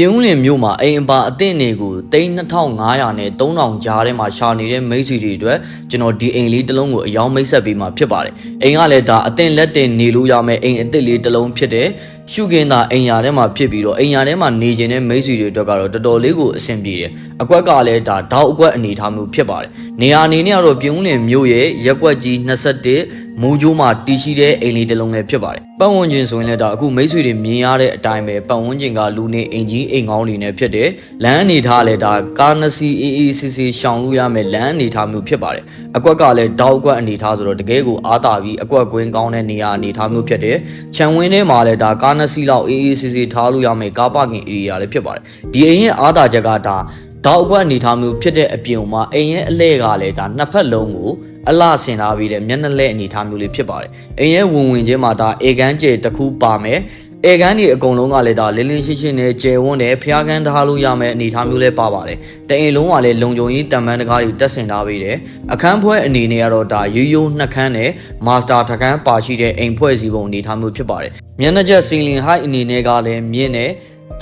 ပြင်ဦးလင်မြို့မှာအိမ်အပါအသင့်တွေကို3500နဲ့3000ကြားထဲမှာရှာနေတဲ့မိတ်ဆွေတွေအတွက်ကျွန်တော်ဒီအိမ်လေးတစ်လုံးကိုအယောင်မိတ်ဆက်ပေးမှာဖြစ်ပါတယ်။အိမ်ကလည်းဒါအသင့်လက်တင်နေလို့ရမယ့်အိမ်အသစ်လေးတစ်လုံးဖြစ်တဲ့ရှုခင်းသာအိမ်ယာထဲမှာဖြစ်ပြီးတော့အိမ်ယာထဲမှာနေခြင်းတဲ့မိတ်ဆွေတွေအတွက်ကတော့တော်တော်လေးကိုအဆင်ပြေတယ်။အကွက်ကလည်းဒါတောက်အကွက်အနေထားမျိုးဖြစ်ပါတယ်။နေရာအနေနဲ့ကတော့ပြင်ဦးလင်မြို့ရဲ့ရက်ကွက်ကြီး21မူးကျိုးမှာတည်ရှိတဲ့အိမ်လေးတစ်လုံးလည်းဖြစ်ပါတယ်။ပတ်ဝန်းကျင်ဆိုရင်လည်းဒါအခုမိတ်ဆွေတွေမြင်ရတဲ့အတိုင်းပဲပတ်ဝန်းကျင်ကလူနေအိမ်ကြီးအိမ်ကောင်းတွေနဲ့ဖြစ်တယ်။လမ်းအနေထားလည်းဒါကားနှစ်စီးအေးအေးဆေးဆေးရှောင်လို့ရမယ်လမ်းအနေထားမျိုးဖြစ်ပါတယ်။အကွက်ကလည်းတောက်အကွက်အနေထားဆိုတော့တကယ်ကိုအားတာပြီးအကွက်ကွင်းကောင်းတဲ့နေရာအနေထားမျိုးဖြစ်တယ်။ခြံဝင်းထဲမှာလည်းဒါကားနှစ်စီးလောက်အေးအေးဆေးဆေးထားလို့ရမယ်ကားပါကင်ဧရိယာလည်းဖြစ်ပါတယ်။ဒီအိမ်ရဲ့အားတာချက်ကဒါတောက်အကွက်အနေထားမျိုးဖြစ်တဲ့အပြင်မှာအိမ်ရဲ့အလဲကလည်းဒါနှစ်ဖက်လုံးကိုအလှဆင်ထားပြီးတဲ့မျက်နှာလဲအနေထားမျိုးလေးဖြစ်ပါတယ်။အိမ်ရဲ့ဝင်ချင်းမှာဒါအေကန်းကျဲတစ်ခုပါမယ်။အေကန်းဒီအကုန်လုံးကလည်းဒါလင်းလင်းရှင်းရှင်းနဲ့ကျယ်ဝန်းတဲ့ဖျားကန်းထားလို့ရမယ့်အနေထားမျိုးလေးပါပါတယ်။တအိမ်လုံးကလည်းလုံခြုံရေးတံပန်းတကားတွေတက်ဆင်ထားပြီးတဲ့အခန်းဖွဲအနေနဲ့ကတော့ဒါရိုးရိုးနှစ်ခန်းနဲ့မာစတာထခန်းပါရှိတဲ့အိမ်ဖွဲ့စည်းပုံအနေထားမျိုးဖြစ်ပါတယ်။မျက်နှာကျက်စီလင်ဟိုက်အနေနဲ့ကလည်းမြင့်တဲ့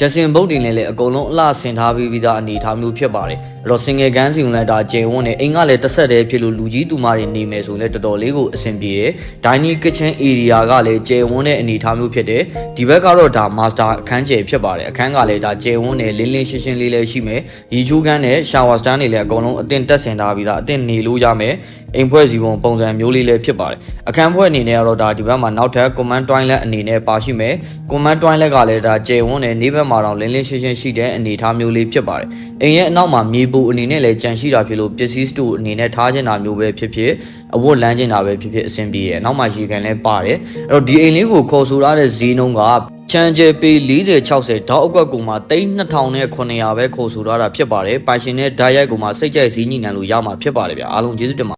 ကျစင်ဘုတ်တင်လည်းအကုန်လုံးအလှဆင်ထားပြီးသားအနေထားမျိုးဖြစ်ပါတယ်အဲ့တော့ single ကန်းစီုံလည်းဒါကျယ်ဝန်းနေအိမ်ကလည်းတစ်ဆက်တည်းဖြစ်လို့လူကြီးသူမတွေနေမယ်ဆိုရင်လည်းတော်တော်လေးကိုအဆင်ပြေတယ် dining kitchen area ကလည်းကျယ်ဝန်းတဲ့အနေထားမျိုးဖြစ်တယ်ဒီဘက်ကတော့ဒါ master အခန်းကျယ်ဖြစ်ပါတယ်အခန်းကလည်းဒါကျယ်ဝန်းနေလင်းလင်းရှင်းရှင်းလေးလည်းရှိမယ်ရီချိုးခန်းနဲ့ shower stand တွေလည်းအကုန်လုံးအသင့်တက်ဆင်ထားပြီးသားအသင့်နေလို့ရမယ်အိမ်ဖွဲ့စီပုံပုံစံမျိုးလေးလည်းဖြစ်ပါတယ်အခန်းဖွဲ့အနေနဲ့ကတော့ဒါဒီဘက်မှာနောက်ထပ် command toilet အနေနဲ့ပါရှိမယ် command toilet ကလည်းဒါကျယ်ဝန်းနေနေဘက်မှာတော့လင်းလင်းရှင်းရှင်းရှိတဲ့အနေအထားမျိုးလေးဖြစ်ပါတယ်အိမ်ရဲ့အနောက်မှာမြေပူအနေနဲ့လည်းကြံရှိတာဖြစ်လို့ပစ္စည်းစတိုအနေနဲ့ထားချင်တာမျိုးပဲဖြစ်ဖြစ်အဝတ်လမ်းချင်တာပဲဖြစ်ဖြစ်အဆင်ပြေရဲ့နောက်မှာရေကန်လည်းပါတယ်အဲ့တော့ဒီအိမ်လေးကိုခေါ်ဆိုရတဲ့ဈေးနှုန်းကချန်ကျဲပေ40-60တောက်အကွက်ကူမှာ3900ပဲခေါ်ဆိုရတာဖြစ်ပါတယ်ပိုင်ရှင်နဲ့ဓာတ်ရိုက်ကူမှာစိတ်ကြိုက်ဈေးညှိနှိုင်းလို့ရမှာဖြစ်ပါတယ်ဗျာအားလုံးကျေးဇူးတင်ပါ